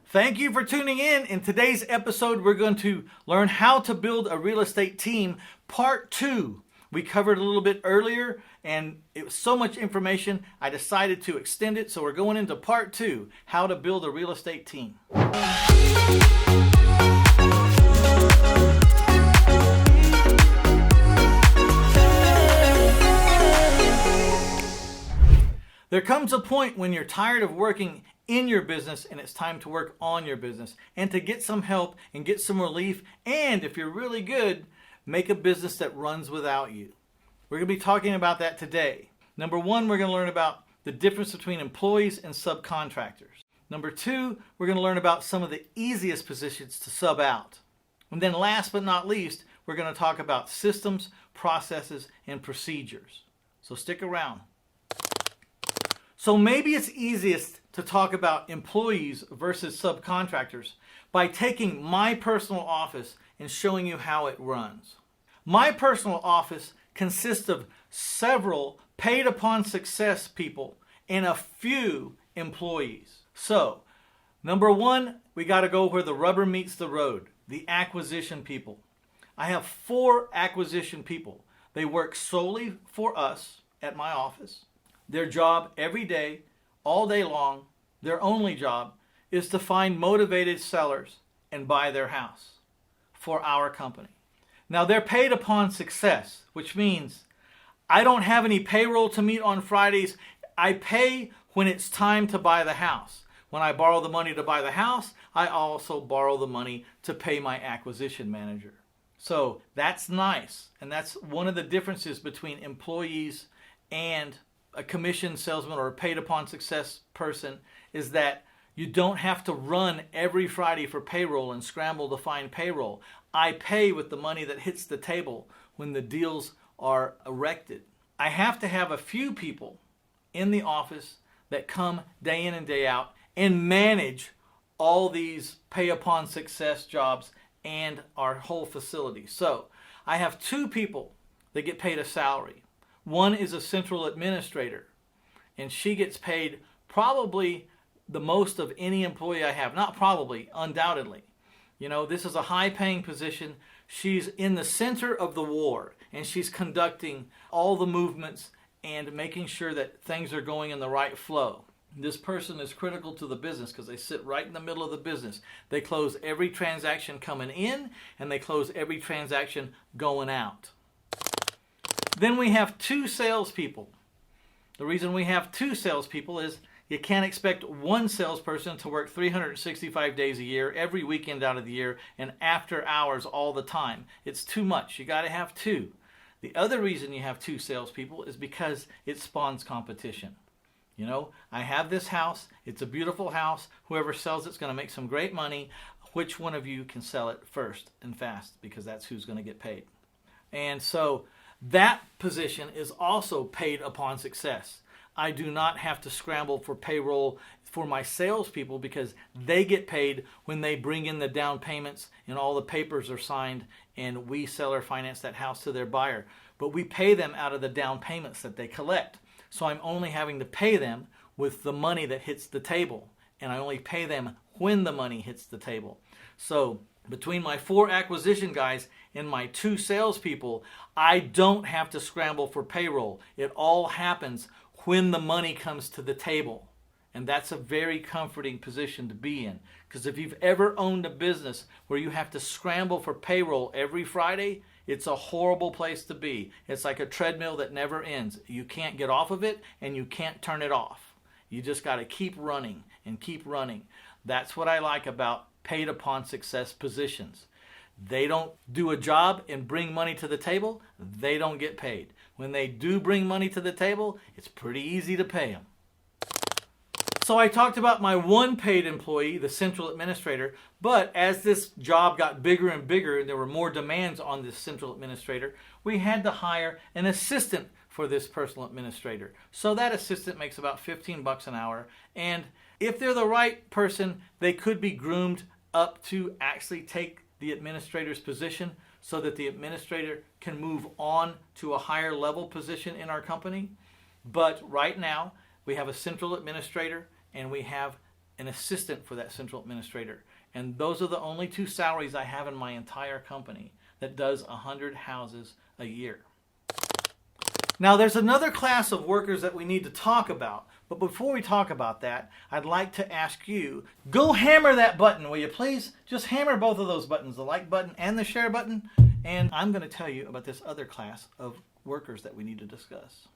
Thank you for tuning in. In today's episode, we're going to learn how to build a real estate team, part 2. We covered a little bit earlier, and it was so much information, I decided to extend it. So we're going into part 2, how to build a real estate team. There comes a point when you're tired of working in your business and it's time to work on your business and to get some help and get some relief, and if you're really good, make a business that runs without you. We're going to be talking about that today. Number 1, we're going to learn about the difference between employees and subcontractors. Number 2, we're going to learn about some of the easiest positions to sub out. And then last but not least, we're going to talk about systems, processes, and procedures. So stick around. So maybe it's easiest to talk about employees versus subcontractors by taking my personal office and showing you how it runs. My personal office consists of several paid upon success people and a few employees. So, number 1, we got to go where the rubber meets the road, the acquisition people. I have 4 acquisition people. They work solely for us at my office. Their job every day, all day long, their only job is to find motivated sellers and buy their house for our company. Now they're paid upon success, which means I don't have any payroll to meet on Fridays. I pay when it's time to buy the house. When I borrow the money to buy the house, I also borrow the money to pay my acquisition manager. So that's nice. And that's one of the differences between employees and a commission salesman or a paid upon success person, is that you don't have to run every Friday for payroll and scramble to find payroll. I pay with the money that hits the table when the deals are erected. I have to have a few people in the office that come day in and day out and manage all these pay upon success jobs and our whole facility. So I have 2 people that get paid a salary. One is a central administrator, and she gets paid probably the most of any employee I have. Not probably, undoubtedly. You know, this is a high-paying position. She's in the center of the war, and she's conducting all the movements and making sure that things are going in the right flow. This person is critical to the business because they sit right in the middle of the business. They close every transaction coming in, and they close every transaction going out. Then we have 2 salespeople. The reason we have 2 salespeople is you can't expect one salesperson to work 365 days a year, every weekend out of the year, and after hours all the time. It's too much. You got to have 2. The other reason you have 2 salespeople is because it spawns competition. You know, I have this house. It's a beautiful house. Whoever sells it's going to make some great money. Which one of you can sell it first and fast? Because that's who's going to get paid. And so that position is also paid upon success. I do not have to scramble for payroll for my salespeople because they get paid when they bring in the down payments and all the papers are signed and we sell or finance that house to their buyer. But we pay them out of the down payments that they collect. So I'm only having to pay them with the money that hits the table. And I only pay them when the money hits the table. So between my 4 acquisition guys and my 2 salespeople, I don't have to scramble for payroll. It all happens when the money comes to the table. And that's a very comforting position to be in. Because if you've ever owned a business where you have to scramble for payroll every Friday, it's a horrible place to be. It's like a treadmill that never ends. You can't get off of it and you can't turn it off. You just got to keep running and keep running. That's what I like about paid upon success positions. They don't do a job and bring money to the table, they don't get paid. When they do bring money to the table, it's pretty easy to pay them. So I talked about my 1 paid employee, the central administrator, but as this job got bigger and bigger and there were more demands on this central administrator, we had to hire an assistant for this personal administrator. So that assistant makes about $15 an hour, and if they're the right person, they could be groomed up to actually take the administrator's position so that the administrator can move on to a higher level position in our company. But right now, we have a central administrator and we have an assistant for that central administrator. And those are the only two salaries I have in my entire company that does 100 houses a year. Now there's another class of workers that we need to talk about. But before we talk about that, I'd like to ask you, go hammer that button, will you please? Just hammer both of those buttons, the like button and the share button. And I'm going to tell you about this other class of workers that we need to discuss.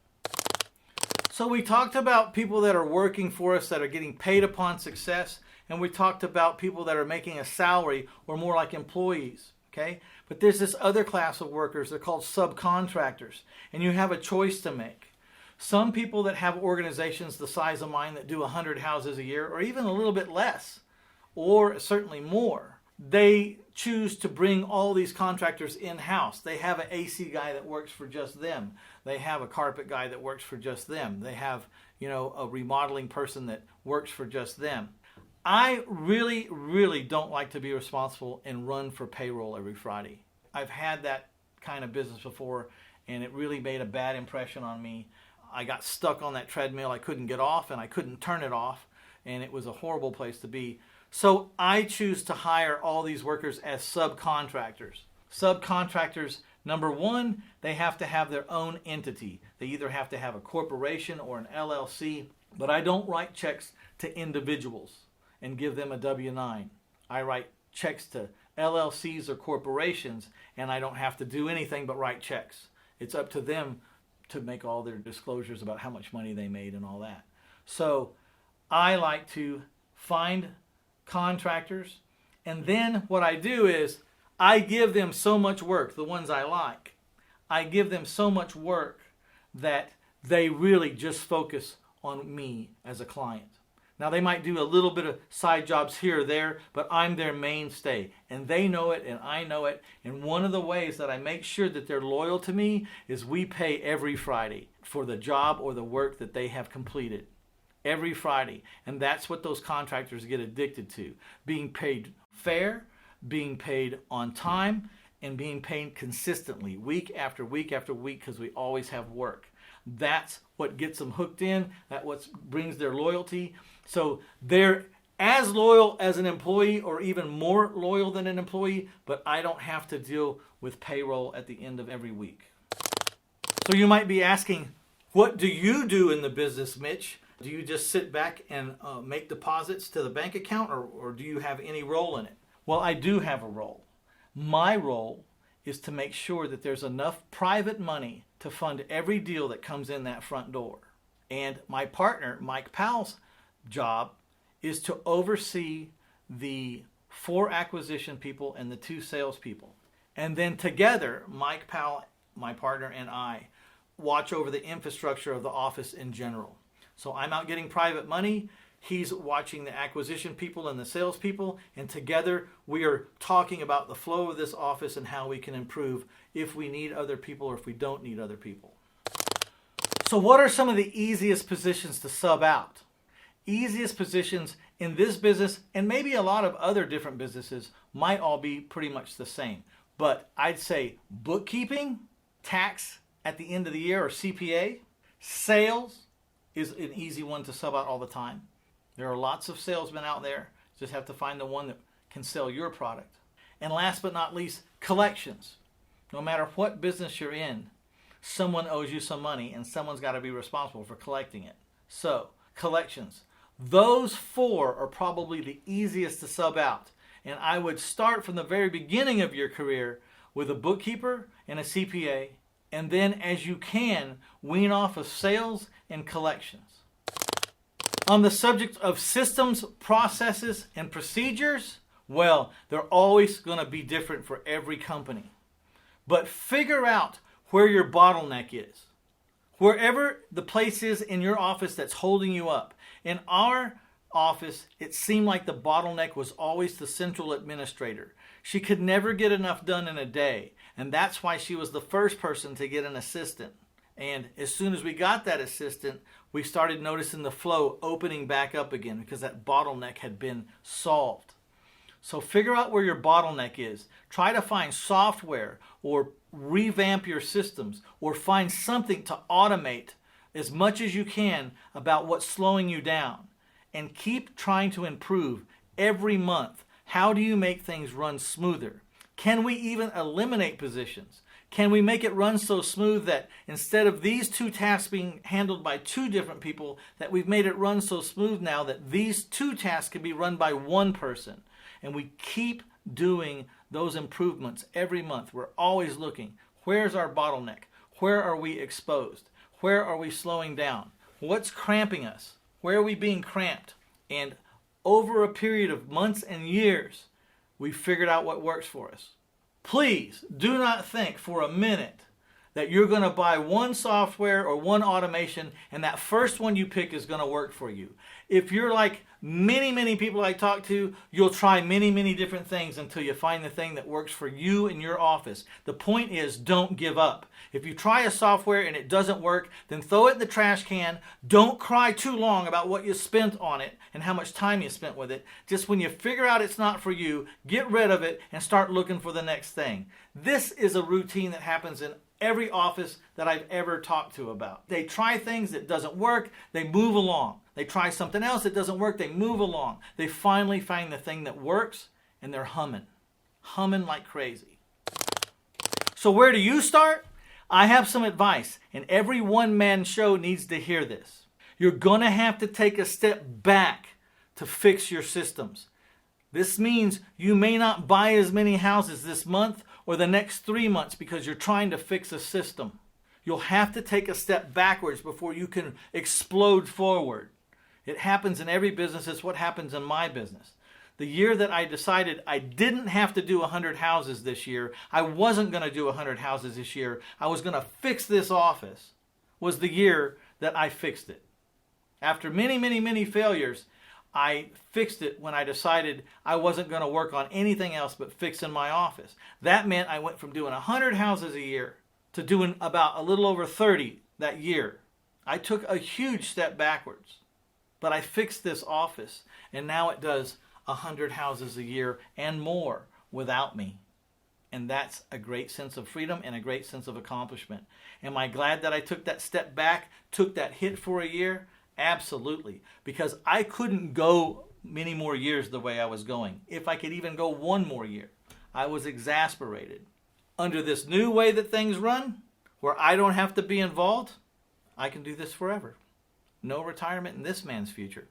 So we talked about people that are working for us that are getting paid upon success. And we talked about people that are making a salary or more like employees. Okay? But there's this other class of workers. They're called subcontractors. And you have a choice to make. Some people that have organizations the size of mine that do 100 houses a year, or even a little bit less, or certainly more, they choose to bring all these contractors in-house. They have an AC guy that works for just them. They have a carpet guy that works for just them. They have, a remodeling person that works for just them. I really, really don't like to be responsible and run for payroll every Friday. I've had that kind of business before, and it really made a bad impression on me. I got stuck on that treadmill. I couldn't get off and I couldn't turn it off, and it was a horrible place to be. So I choose to hire all these workers as subcontractors. Subcontractors, number one, they have to have their own entity. They either have to have a corporation or an LLC, but I don't write checks to individuals and give them a W-9. I write checks to LLCs or corporations, and I don't have to do anything but write checks. It's up to them to make all their disclosures about how much money they made and all that. So I like to find contractors, and then what I do is I give them so much work, the ones I like. I give them so much work that they really just focus on me as a client. Now they might do a little bit of side jobs here or there, but I'm their mainstay. And they know it and I know it. And one of the ways that I make sure that they're loyal to me is we pay every Friday for the job or the work that they have completed. Every Friday. And that's what those contractors get addicted to. Being paid fair, being paid on time, and being paid consistently, week after week after week, because we always have work. That's what gets them hooked in. That's what brings their loyalty. So they're as loyal as an employee or even more loyal than an employee, but I don't have to deal with payroll at the end of every week. So you might be asking, what do you do in the business, Mitch? Do you just sit back and make deposits to the bank account, or do you have any role in it? Well, I do have a role. My role is to make sure that there's enough private money to fund every deal that comes in that front door. And my partner, Mike Powell's job is to oversee the 4 acquisition people and the 2 salespeople. And then together, Mike Powell, my partner, and I watch over the infrastructure of the office in general. So I'm out getting private money. He's watching the acquisition people and the salespeople, and together we are talking about the flow of this office and how we can improve if we need other people or if we don't need other people. So what are some of the easiest positions to sub out? Easiest positions in this business, and maybe a lot of other different businesses, might all be pretty much the same. But I'd say bookkeeping, tax at the end of the year or CPA, sales is an easy one to sub out all the time. There are lots of salesmen out there. Just have to find the one that can sell your product. And last but not least, collections. No matter what business you're in, someone owes you some money and someone's got to be responsible for collecting it. So, collections. Those 4 are probably the easiest to sub out. And I would start from the very beginning of your career with a bookkeeper and a CPA, and then as you can, wean off of sales and collections. On the subject of systems, processes, and procedures, well, they're always going to be different for every company. But figure out where your bottleneck is. Wherever the place is in your office that's holding you up. In our office, it seemed like the bottleneck was always the central administrator. She could never get enough done in a day, and that's why she was the first person to get an assistant. And as soon as we got that assistant, we started noticing the flow opening back up again because that bottleneck had been solved. So figure out where your bottleneck is. Try to find software or revamp your systems or find something to automate as much as you can about what's slowing you down. and keep trying to improve every month. How do you make things run smoother? Can we even eliminate positions? Can we make it run so smooth that instead of these two tasks being handled by two different people, that we've made it run so smooth now that these two tasks can be run by one person? And we keep doing those improvements every month. We're always looking. Where's our bottleneck? Where are we exposed? Where are we slowing down? What's cramping us? Where are we being cramped? And over a period of months and years, we figured out what works for us. Please do not think for a minute that you're going to buy one software or one automation and that first one you pick is going to work for you. If you're like many people I talk to, you'll try many different things until you find the thing that works for you in your office. The point is, don't give up. If you try a software and it doesn't work, then throw it in the trash can. Don't cry too long about what you spent on it and how much time you spent with it. Just when you figure out it's not for you, get rid of it and start looking for the next thing. This is a routine that happens in every office that I've ever talked to about. They try things that doesn't work, they move along. They try something else that doesn't work, they move along. They finally find the thing that works and they're humming like crazy. So where do you start? I have some advice, and every one-man show needs to hear this. You're going to have to take a step back to fix your systems. This means you may not buy as many houses this month or the next 3 months because you're trying to fix a system. You'll have to take a step backwards before you can explode forward. It happens in every business. It's what happens in my business. The year that I decided I didn't have to do 100 houses this year, I wasn't going to do 100 houses this year, I was going to fix this office, was the year that I fixed it. After many failures, I fixed it when I decided I wasn't going to work on anything else but fixing my office. That meant I went from doing 100 houses a year to doing about a little over 30 that year. I took a huge step backwards, but I fixed this office, and now it does 100 houses a year and more without me. And that's a great sense of freedom and a great sense of accomplishment. Am I glad that I took that step back, took that hit for a year? Absolutely. Because I couldn't go many more years the way I was going. If I could even go one more year. I was exasperated. Under this new way that things run, where I don't have to be involved, I can do this forever. No retirement in this man's future.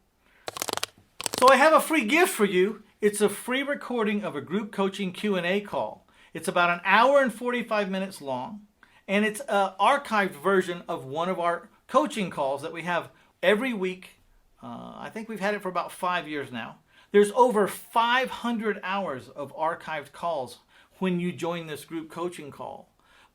So I have a free gift for you. It's a free recording of a group coaching Q&A call. It's about an hour and 45 minutes long, and it's an archived version of one of our coaching calls that we have every week. I think we've had it for about 5 years now. There's over 500 hours of archived calls when you join this group coaching call.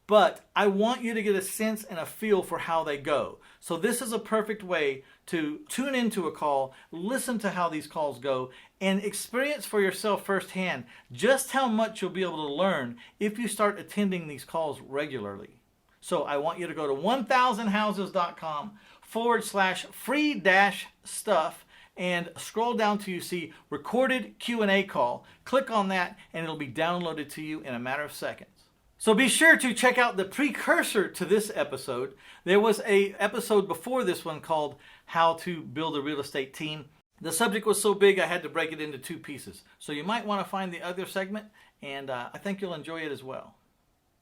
But I want you to get a sense and a feel for how they go. So this is a perfect way to tune into a call, listen to how these calls go, and experience for yourself firsthand just how much you'll be able to learn if you start attending these calls regularly. So I want you to go to 1000houses.com/free-stuff and scroll down till you see recorded Q&A call. Click on that and it'll be downloaded to you in a matter of seconds. So be sure to check out the precursor to this episode. There was an episode before this one called How to Build a Real Estate Team. The subject was so big I had to break it into 2 pieces. So you might want to find the other segment, and I think you'll enjoy it as well.